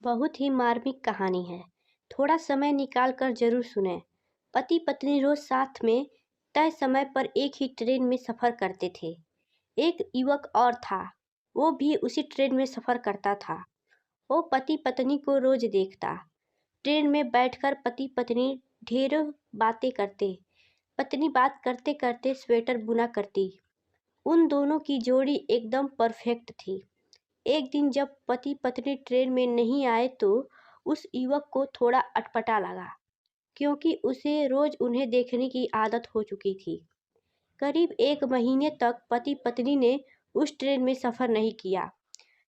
बहुत ही मार्मिक कहानी है। थोड़ा समय निकाल कर जरूर सुनें। पति पत्नी रोज साथ में तय समय पर एक ही ट्रेन में सफर करते थे। एक युवक और था, वो भी उसी ट्रेन में सफर करता था। वो पति पत्नी को रोज देखता। ट्रेन में बैठकर पति पत्नी ढेरों बातें करते। पत्नी बात करते करते स्वेटर बुना करती। उन दोनों की जोड़ी एकदम परफेक्ट थी। एक दिन जब पति पत्नी ट्रेन में नहीं आए तो उस युवक को थोड़ा अटपटा लगा, क्योंकि उसे रोज उन्हें देखने की आदत हो चुकी थी। करीब 1 महीने तक पति पत्नी ने उस ट्रेन में सफर नहीं किया।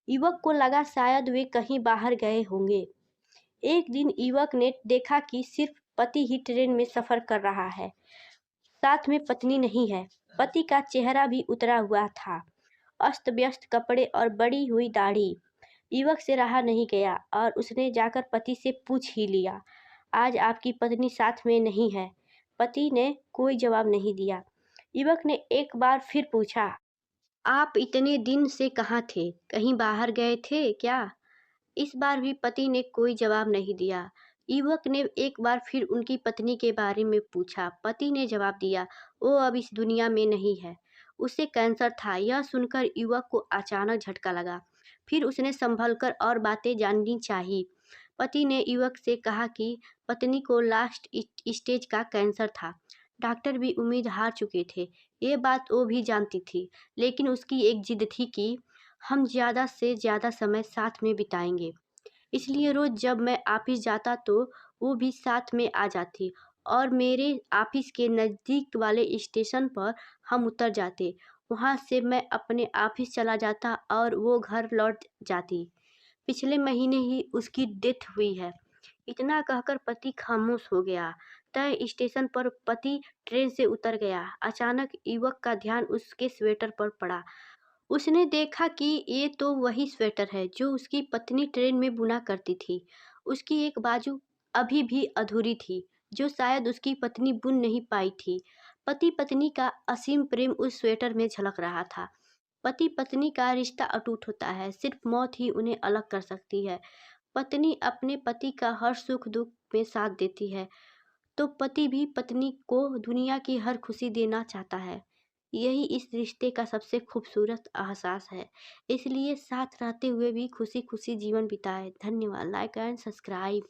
युवक को लगा शायद वे कहीं बाहर गए होंगे। एक दिन युवक ने देखा कि सिर्फ पति ही ट्रेन में सफर कर रहा है, साथ में पत्नी नहीं है। पति का चेहरा भी उतरा हुआ था, अस्त व्यस्त कपड़े और बड़ी हुई दाढ़ी। युवक से रहा नहीं गया और उसने जाकर पति से पूछ ही लिया, आज आपकी पत्नी साथ में नहीं है? पति ने कोई जवाब नहीं दिया। युवक ने एक बार फिर पूछा, आप इतने दिन से कहाँ थे? कहीं बाहर गए थे क्या? इस बार भी पति ने कोई जवाब नहीं दिया। युवक ने एक बार फिर उनकी पत्नी के बारे में पूछा। पति ने जवाब दिया, वो अब इस दुनिया में नहीं है, उसे कैंसर था। यह सुनकर युवक को अचानक झटका लगा। फिर उसने संभलकर और बातें जाननी चाहिए। पति ने युवक से कहा कि पत्नी को लास्ट स्टेज का कैंसर था। डॉक्टर भी उम्मीद हार चुके थे। ये बात वो भी जानती थी, लेकिन उसकी एक जिद थी कि हम ज़्यादा से ज़्यादा समय साथ में बिताएंगे। इसलिए रोज़ जब मैं ऑफिस जाता तो वो भी साथ में आ जाती और मेरे ऑफिस के नज़दीक वाले स्टेशन पर हम उतर जाते। वहाँ से मैं अपने ऑफिस चला जाता और वो घर लौट जाती। पिछले महीने ही उसकी डेथ हुई है। इतना कहकर पति खामोश हो गया। तय स्टेशन पर पति ट्रेन से उतर गया। अचानक युवक का ध्यान उसके स्वेटर पर पड़ा। उसने देखा कि ये तो वही स्वेटर है जो उसकी पत्नी ट्रेन में बुना करती थी। उसकी एक बाजू अभी भी अधूरी थी, जो शायद उसकी पत्नी बुन नहीं पाई थी। पति पत्नी का असीम प्रेम उस स्वेटर में झलक रहा था। पति पत्नी का रिश्ता अटूट होता है, सिर्फ मौत ही उन्हें अलग कर सकती है। पत्नी अपने पति का हर सुख दुख में साथ देती है, तो पति भी पत्नी को दुनिया की हर खुशी देना चाहता है। यही इस रिश्ते का सबसे खूबसूरत एहसास है। इसलिए साथ रहते हुए भी खुशी खुशी जीवन बिताए। धन्यवाद। Like and subscribe.